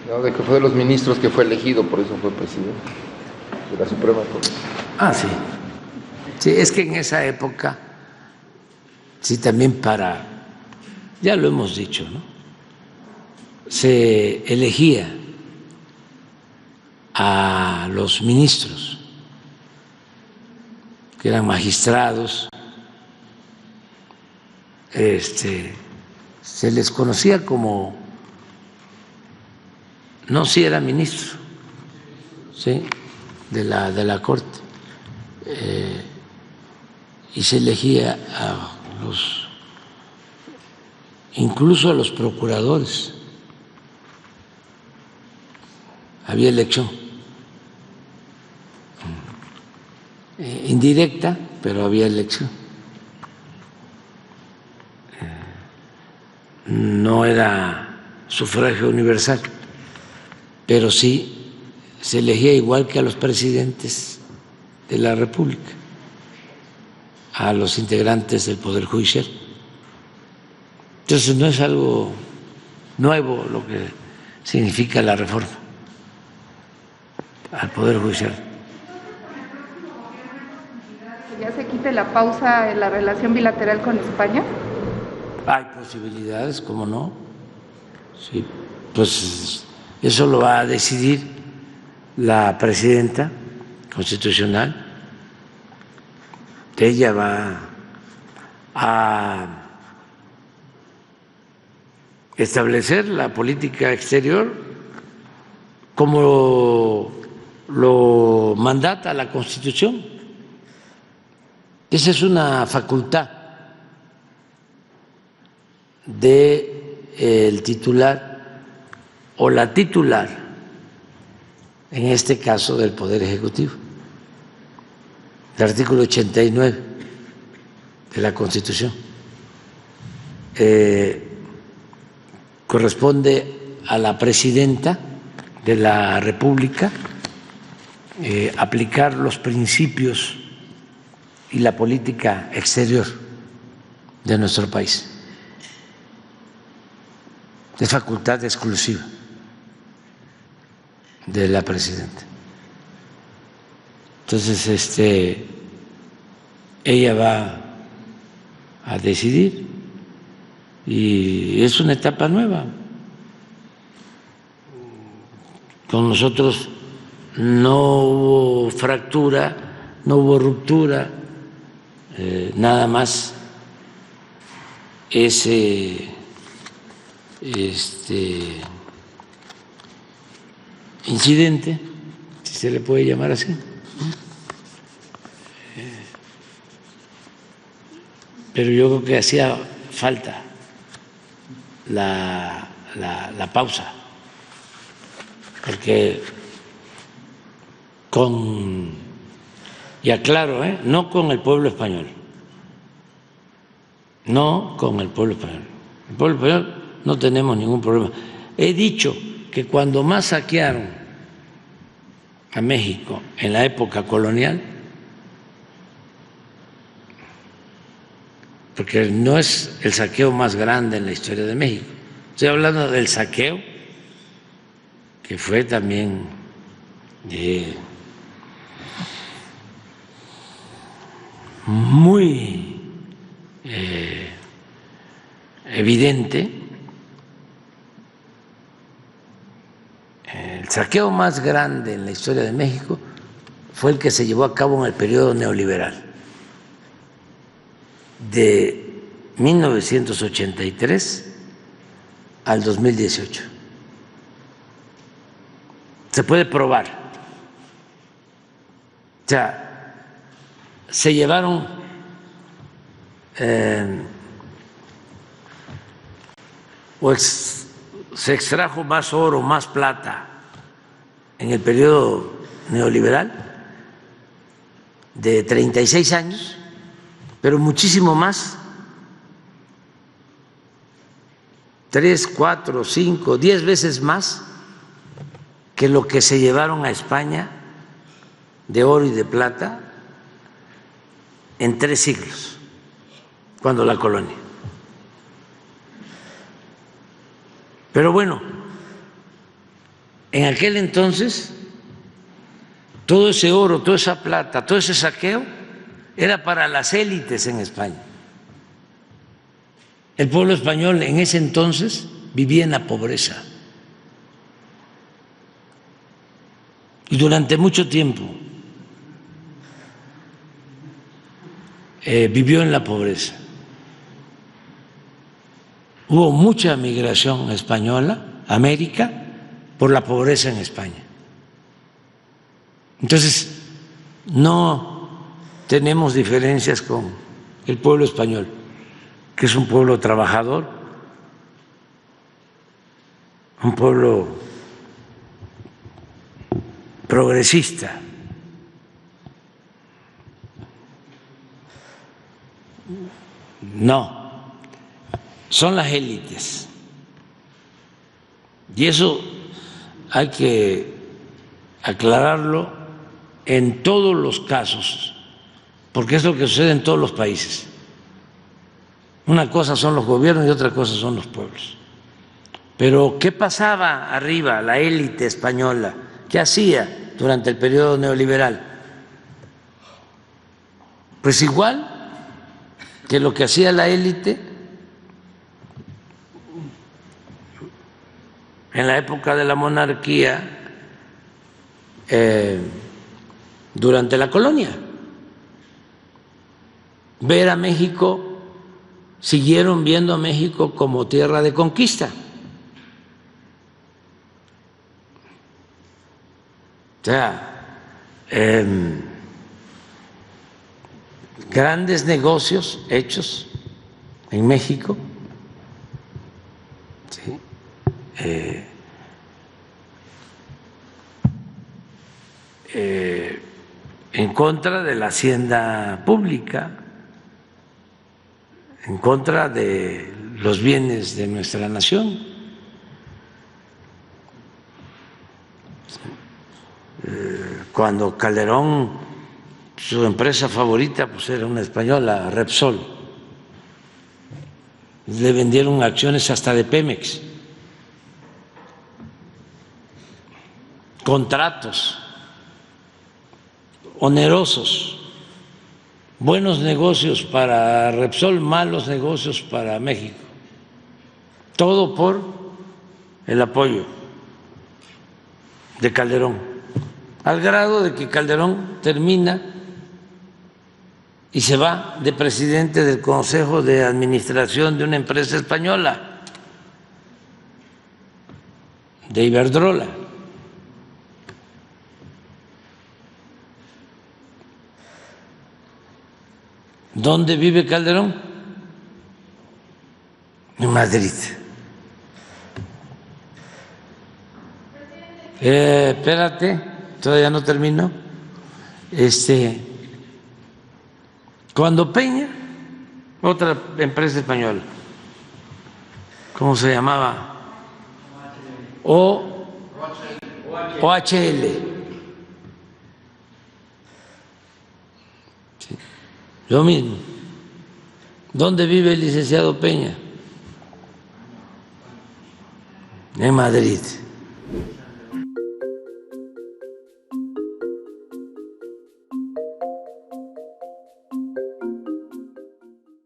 No, de que fue de los ministros que fue elegido, por eso fue presidente de la Suprema Corte. Ah, sí. Sí, es que en esa época, sí, también ya lo hemos dicho, ¿no? Se elegía a los ministros, que eran magistrados, se les conocía como, no, si era ministro, ¿sí?, de la Corte, y se elegía incluso a los procuradores, había elección indirecta, pero había elección. No era sufragio universal, pero sí se elegía igual que a los presidentes de la República, a los integrantes del Poder Judicial. Entonces no es algo nuevo lo que significa la reforma al Poder Judicial. ¿Ya se quite la pausa en la relación bilateral con España? Hay posibilidades, ¿cómo no? Sí, pues eso lo va a decidir la presidenta constitucional. Ella va a establecer la política exterior como lo mandata la Constitución. Esa es una facultad del titular o la titular, en este caso del Poder Ejecutivo, el artículo 89 de la Constitución. Corresponde a la presidenta de la República aplicar los principios y la política exterior de nuestro país. Es facultad exclusiva de la presidenta. Entonces, ella va a decidir y es una etapa nueva. Con nosotros no hubo fractura, no hubo ruptura, nada más ese incidente, si se le puede llamar así, pero yo creo que hacía falta la pausa, porque y aclaro, no con el pueblo español, no con el pueblo español. El pueblo español no tenemos ningún problema. He dicho que cuando más saquearon a México en la época colonial, porque no es el saqueo más grande en la historia de México, estoy hablando del saqueo que fue también muy evidente. El saqueo más grande en la historia de México fue el que se llevó a cabo en el periodo neoliberal, de 1983 al 2018. Se puede probar. O sea, se llevaron se extrajo más oro, más plata en el periodo neoliberal de 36 años, pero muchísimo más, 3, 4, 5, 10 veces más que lo que se llevaron a España de oro y de plata en 3 siglos, cuando la colonia. Pero bueno, en aquel entonces todo ese oro, toda esa plata, todo ese saqueo era para las élites en España. El pueblo español en ese entonces vivía en la pobreza. Y durante mucho tiempo vivió en la pobreza. Hubo mucha migración española a América por la pobreza en España. Entonces, no tenemos diferencias con el pueblo español, que es un pueblo trabajador, un pueblo progresista. No, son las élites. Y eso hay que aclararlo en todos los casos, porque es lo que sucede en todos los países. Una cosa son los gobiernos y otra cosa son los pueblos. Pero ¿qué pasaba arriba, la élite española? ¿Qué hacía durante el periodo neoliberal? Pues igual que lo que hacía la élite en la época de la monarquía, durante la colonia. Ver a México, siguieron viendo a México como tierra de conquista. O sea, grandes negocios hechos en México, ¿sí? En contra de la hacienda pública, en contra de los bienes de nuestra nación. Cuando Calderón, su empresa favorita, pues era una española, Repsol, le vendieron acciones hasta de Pemex, contratos onerosos, buenos negocios para Repsol, malos negocios para México, todo por el apoyo de Calderón, al grado de que Calderón termina y se va de presidente del Consejo de Administración de una empresa española, de Iberdrola. ¿Dónde vive Calderón? En Madrid. Espérate, todavía no termino. Cuando Peña, otra empresa española, ¿cómo se llamaba? OHL. Lo mismo. ¿Dónde vive el licenciado Peña? En Madrid.